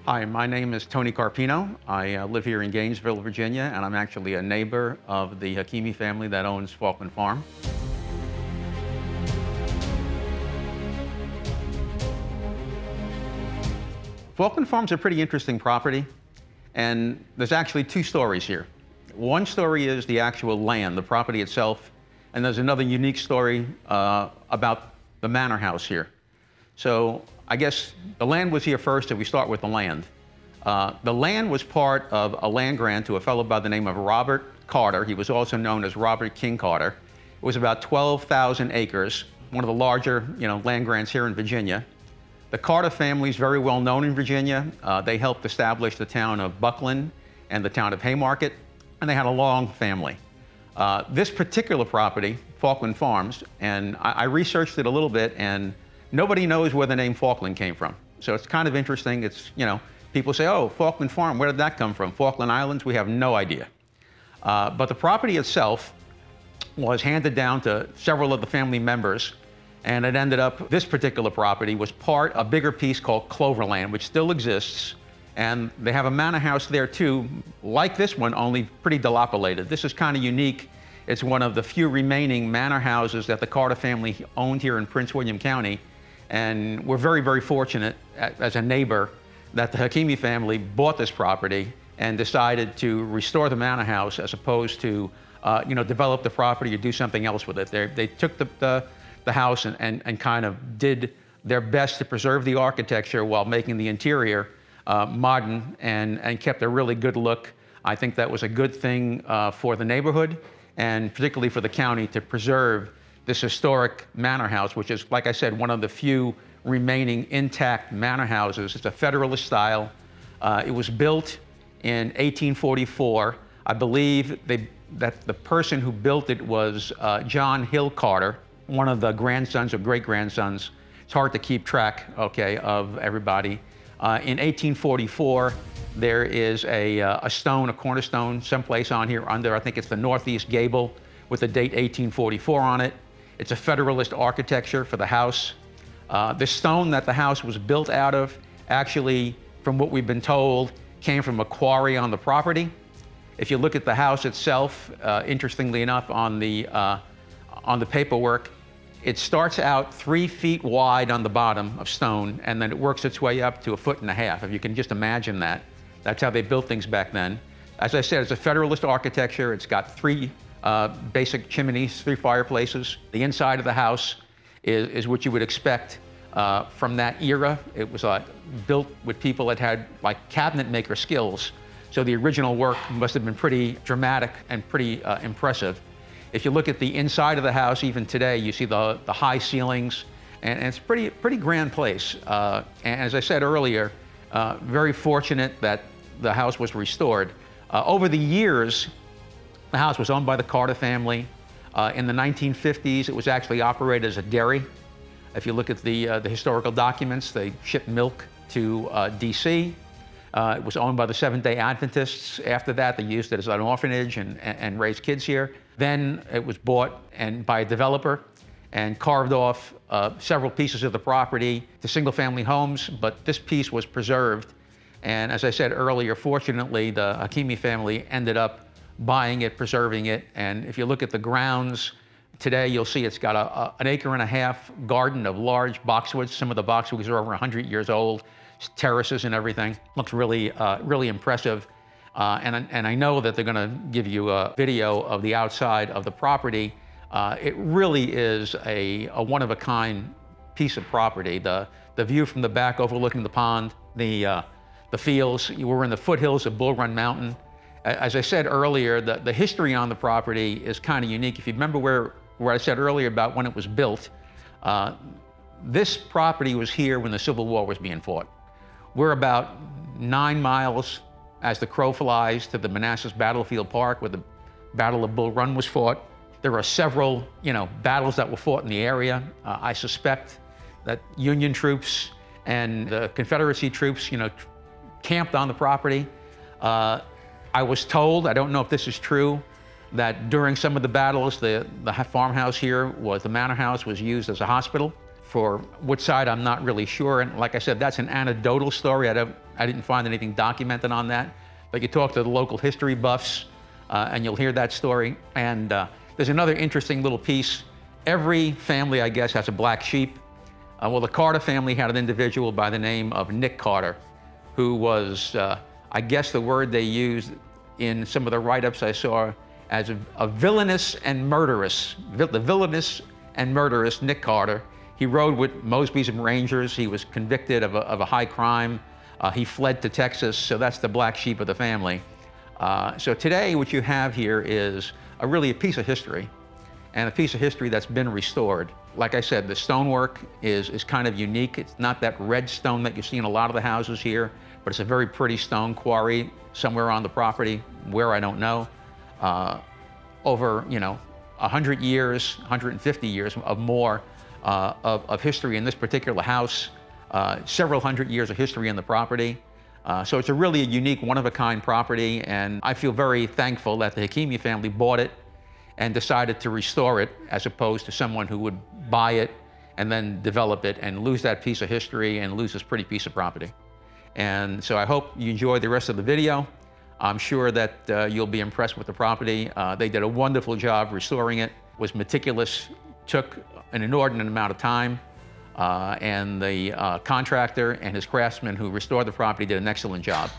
Hi, my name is Tony Carpino. I live here in Gainesville, Virginia, and I'm actually a neighbor of the Hakimi family that owns Falkland Farm. Falkland Farm's a pretty interesting property, and there's actually two stories here. One story is the actual land, the property itself, and there's another unique story about the manor house here. So I guess the land was here first, if we start with the land. The land was part of a land grant to a fellow by the name of Robert Carter. He was also known as Robert King Carter. It was about 12,000 acres, one of the larger land grants here in Virginia. The Carter family is very well known in Virginia. They helped establish the town of Buckland and the town of Haymarket, and they had a long family. This particular property, Falkland Farms, and I researched it a little bit, and nobody knows where the name Falkland came from. So it's kind of interesting. It's, people say, oh, Falkland Farm, where did that come from? Falkland Islands, we have no idea. But the property itself was handed down to several of the family members, and it ended up, this particular property was part of a bigger piece called Cloverland, which still exists. And they have a manor house there too, like this one, only pretty dilapidated. This is kind of unique. It's one of the few remaining manor houses that the Carter family owned here in Prince William County. And we're very, very fortunate as a neighbor that the Hakimi family bought this property and decided to restore the manor house as opposed to develop the property or do something else with it. They took the house and kind of did their best to preserve the architecture while making the interior modern and kept a really good look. I think that was a good thing for the neighborhood and particularly for the county to preserve this historic manor house, which is, like I said, one of the few remaining intact manor houses. It's a Federalist style. It was built in 1844. I believe that the person who built it was John Hill Carter, one of the grandsons or great-grandsons. It's hard to keep track, of everybody. In 1844, there is a stone, a cornerstone, someplace on here under, I think it's the northeast gable, with the date 1844 on it. It's a Federalist architecture for the house. The stone that the house was built out of, actually, from what we've been told, came from a quarry on the property. If you look at the house itself, interestingly enough, on the paperwork, it starts out 3 feet wide on the bottom of stone, and then it works its way up to 1.5 feet, if you can just imagine that. That's how they built things back then. As I said, it's a Federalist architecture. It's got 3 basic chimneys, 3 fireplaces. The inside of the house is what you would expect from that era. It was built with people that had cabinet maker skills. So the original work must have been pretty dramatic and pretty impressive. If you look at the inside of the house, even today, you see the high ceilings, and it's pretty grand place. And as I said earlier, very fortunate that the house was restored. Over the years, the house was owned by the Carter family. In the 1950s, it was actually operated as a dairy. If you look at the historical documents, they shipped milk to DC. It was owned by the Seventh-day Adventists. After that, they used it as an orphanage and raised kids here. Then it was bought by a developer and carved off several pieces of the property to single-family homes, but this piece was preserved. And as I said earlier, fortunately, the Hakimi family ended up buying it, preserving it. And if you look at the grounds today, you'll see it's got an 1.5 acre garden of large boxwoods. Some of the boxwoods are over 100 years old, terraces and everything. Looks really, really impressive. And I know that they're gonna give you a video of the outside of the property. It really is a one-of-a-kind piece of property. The view from the back overlooking the pond, the fields. You were in the foothills of Bull Run Mountain. As I said earlier, the history on the property is kind of unique. If you remember where I said earlier about when it was built, this property was here when the Civil War was being fought. We're about 9 miles as the crow flies to the Manassas Battlefield Park where the Battle of Bull Run was fought. There are several, battles that were fought in the area. I suspect that Union troops and the Confederacy troops, camped on the property. I was told, I don't know if this is true, that during some of the battles, the farmhouse here the manor house was used as a hospital. For which side, I'm not really sure. And like I said, that's an anecdotal story. I I didn't find anything documented on that, but you talk to the local history buffs and you'll hear that story. And there's another interesting little piece. Every family, I guess, has a black sheep. Well, the Carter family had an individual by the name of Nick Carter, who was, I guess the word they used in some of the write-ups I saw, as a villainous and murderous, the villainous and murderous Nick Carter. He rode with Mosby's Rangers. He was convicted of a high crime. He fled to Texas, so that's the black sheep of the family. So today what you have here is really a piece of history, and a piece of history that's been restored. Like I said, the stonework is kind of unique. It's not that red stone that you see in a lot of the houses here, but it's a very pretty stone quarry somewhere on the property, where I don't know. Over 100 years, 150 years of more of history in this particular house, several hundred years of history in the property. So it's really a unique, one-of-a-kind property, and I feel very thankful that the Hakimi family bought it and decided to restore it, as opposed to someone who would buy it and then develop it and lose that piece of history and lose this pretty piece of property. And so I hope you enjoy the rest of the video. I'm sure that you'll be impressed with the property. They did a wonderful job restoring it. Was meticulous, took an inordinate amount of time, and the contractor and his craftsmen who restored the property did an excellent job.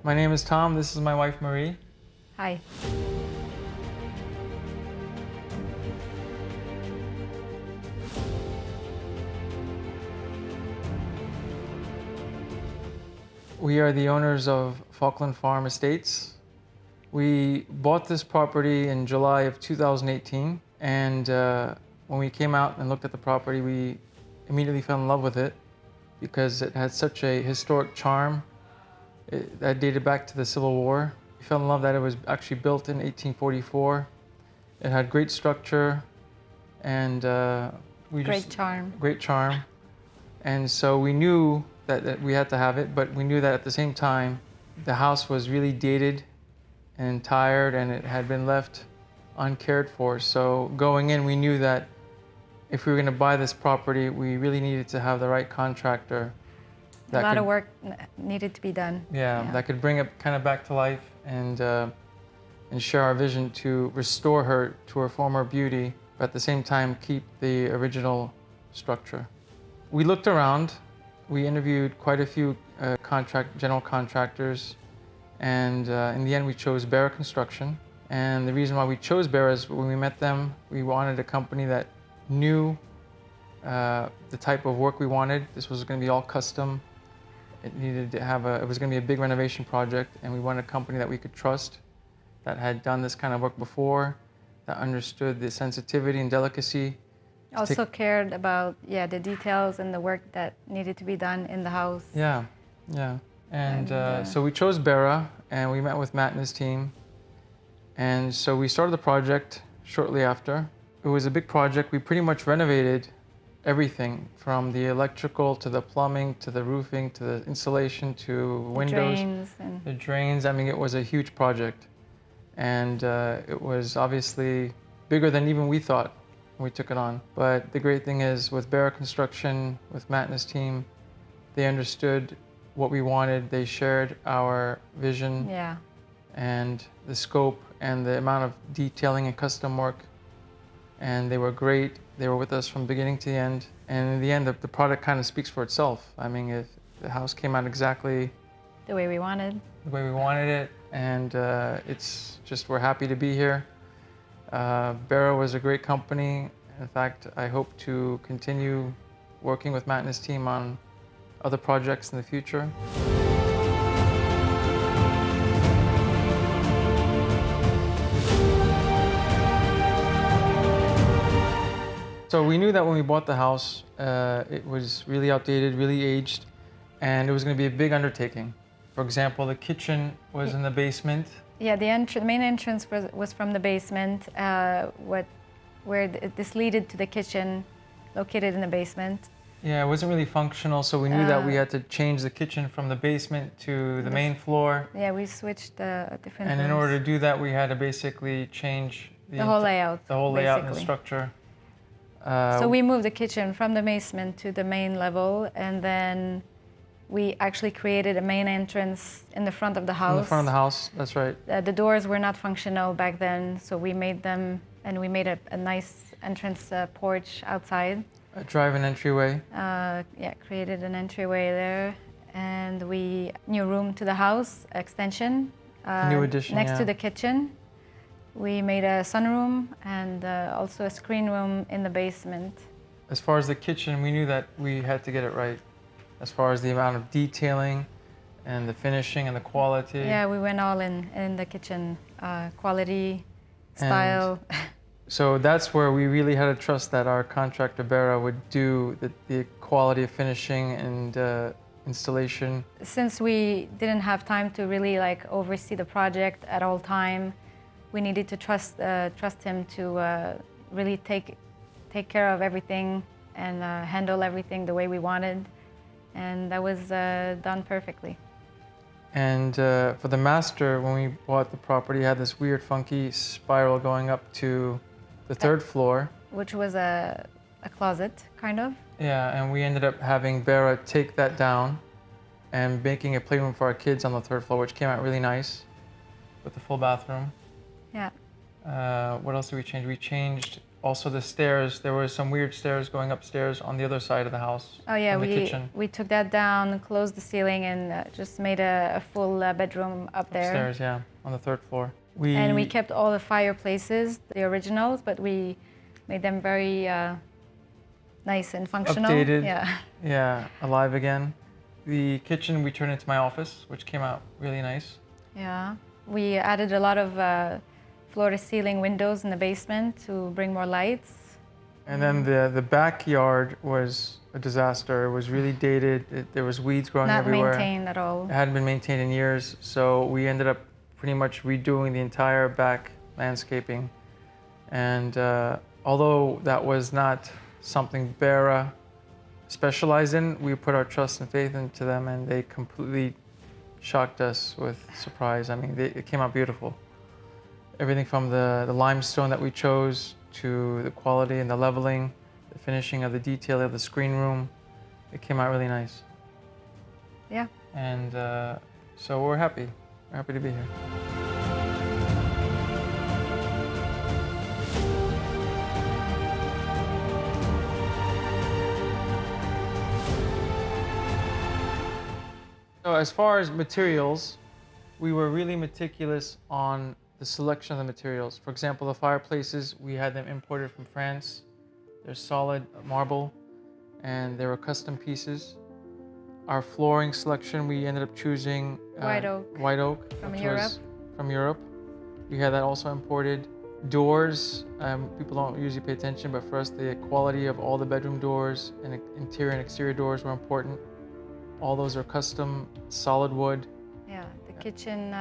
My name is Tom. This is my wife, Marie. Hi. We are the owners of Falkland Farm Estates. We bought this property in July of 2018, and when we came out and looked at the property, we immediately fell in love with it because it had such a historic charm. That dated back to the Civil War. We fell in love that it was actually built in 1844. It had great structure, and Great charm. Great charm. And so we knew that we had to have it, but we knew that at the same time, the house was really dated and tired, and it had been left uncared for. So going in, we knew that if we were going to buy this property, we really needed to have the right contractor. A lot of work needed to be done. Yeah, that could bring it kind of back to life and share our vision to restore her to her former beauty, but at the same time keep the original structure. We looked around. We interviewed quite a few general contractors, and in the end we chose Barra Construction. And the reason why we chose Barra is when we met them, we wanted a company that knew the type of work we wanted. This was going to be all custom. It needed to have it was going to be a big renovation project, and we wanted a company that we could trust, that had done this kind of work before, that understood the sensitivity and delicacy. Also cared about, the details and the work that needed to be done in the house. Yeah. And so we chose Barra, and we met with Matt and his team. And so we started the project shortly after. It was a big project. We pretty much renovated everything, from the electrical to the plumbing to the roofing to the insulation to windows, the drains. I mean, it was a huge project, and it was obviously bigger than even we thought when we took it on. But the great thing is, with Barra Construction, with Matt and his team, they understood what we wanted. They shared our vision and the scope and the amount of detailing and custom work, and they were great. They were with us from beginning to the end. And in the end, the product kind of speaks for itself. I mean, the house came out exactly the way we wanted. The way we wanted it. And it's just, we're happy to be here. Barra was a great company. In fact, I hope to continue working with Matt and his team on other projects in the future. So we knew that when we bought the house, it was really outdated, really aged, and it was going to be a big undertaking. For example, the kitchen was in the basement. Yeah, the main entrance was from the basement, this leaded to the kitchen, located in the basement. Yeah, it wasn't really functional, so we knew that we had to change the kitchen from the basement to the main floor. Yeah, we switched different And in rooms. order to do that, we had to basically change The whole layout. the whole layout and the basically. structure. So we moved the kitchen from the basement to the main level, and then we actually created a main entrance in the front of the house. In the front of the house, that's right. The doors were not functional back then, so we made them, and we made a nice entrance porch outside. A drive-in entryway. Yeah, created an entryway there, and new room to the house, extension. New addition, next yeah. to the kitchen. We made a sunroom and also a screen room in the basement. As far as the kitchen, we knew that we had to get it right. As far as the amount of detailing and the finishing and the quality. Yeah, we went all in the kitchen, quality, style. So that's where we really had to trust that our contractor Bera would do the quality of finishing and installation. Since we didn't have time to really oversee the project at all time, we needed to trust him to really take care of everything and handle everything the way we wanted, and that was done perfectly. And for the master, when we bought the property, it had this weird, funky spiral going up to the third floor. Which was a closet, kind of. Yeah, and we ended up having Bera take that down and making a playroom for our kids on the third floor, which came out really nice with the full bathroom. Yeah. What else did we change? We changed also the stairs. There were some weird stairs going upstairs on the other side of the house. Oh yeah, from the kitchen. we took that down, closed the ceiling, and just made a full bedroom up there. Upstairs, yeah, on the third floor. And we kept all the fireplaces, the originals, but we made them very nice and functional. Updated. Yeah. Yeah, alive again. The kitchen we turned into my office, which came out really nice. Yeah. We added a lot of floor-to-ceiling windows in the basement to bring more lights. And then the backyard was a disaster. It was really dated. There was weeds growing everywhere. Not maintained at all. It hadn't been maintained in years, so we ended up pretty much redoing the entire back landscaping. And although that was not something Bera specialized in, we put our trust and faith into them, and they completely shocked us with surprise. I mean, it came out beautiful. Everything from the limestone that we chose to the quality and the leveling, the finishing of the detail of the screen room, it came out really nice. Yeah. And so we're happy. We're happy to be here. So as far as materials, we were really meticulous on the selection of the materials. For example, the fireplaces, we had them imported from France. They're solid marble and they were custom pieces. Our flooring selection, we ended up choosing White oak. White oak. From which Europe. was from Europe. We had that also imported. Doors, people don't usually pay attention, but for us, the quality of all the bedroom doors and interior and exterior doors were important. All those are custom, solid wood. Yeah. The kitchen,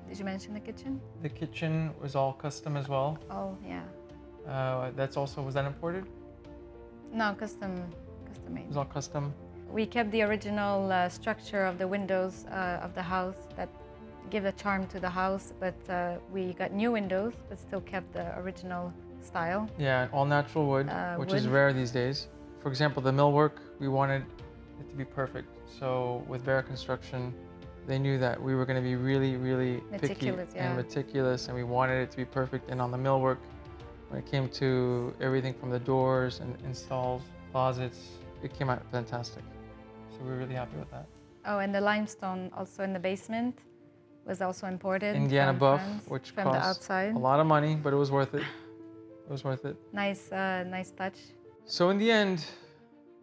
did you mention the kitchen? The kitchen was all custom as well. Oh, yeah. Was that imported? No, custom made. It was all custom. We kept the original structure of the windows of the house that give a charm to the house, but we got new windows, but still kept the original style. Yeah, all natural wood, which is rare these days. For example, the millwork, we wanted it to be perfect. So with Vera Construction, they knew that we were going to be really, really picky and meticulous, and we wanted it to be perfect. And on the millwork, when it came to everything from the doors and installs, closets, it came out fantastic. So we're really happy with that. Oh, and the limestone also in the basement was also imported. Indiana from buff, France, which from cost the outside. a lot of money, but it was worth it. It was worth it. Nice touch. So in the end,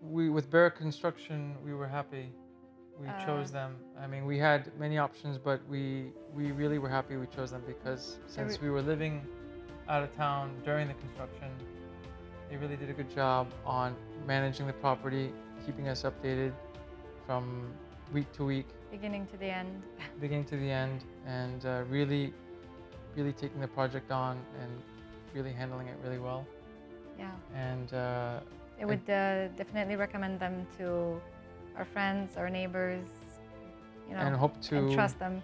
with Bera Construction, we were happy. We chose them. I mean, we had many options, but we really were happy we chose them because since we were living out of town during the construction, they really did a good job on managing the property, keeping us updated from week to week. beginning to the end. beginning to the end, and really taking the project on and really handling it really well. Yeah. And I would definitely recommend them to our friends, our neighbors, you know, and hope to and trust them.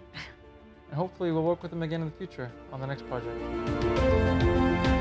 and hopefully we'll work with them again in the future on the next project.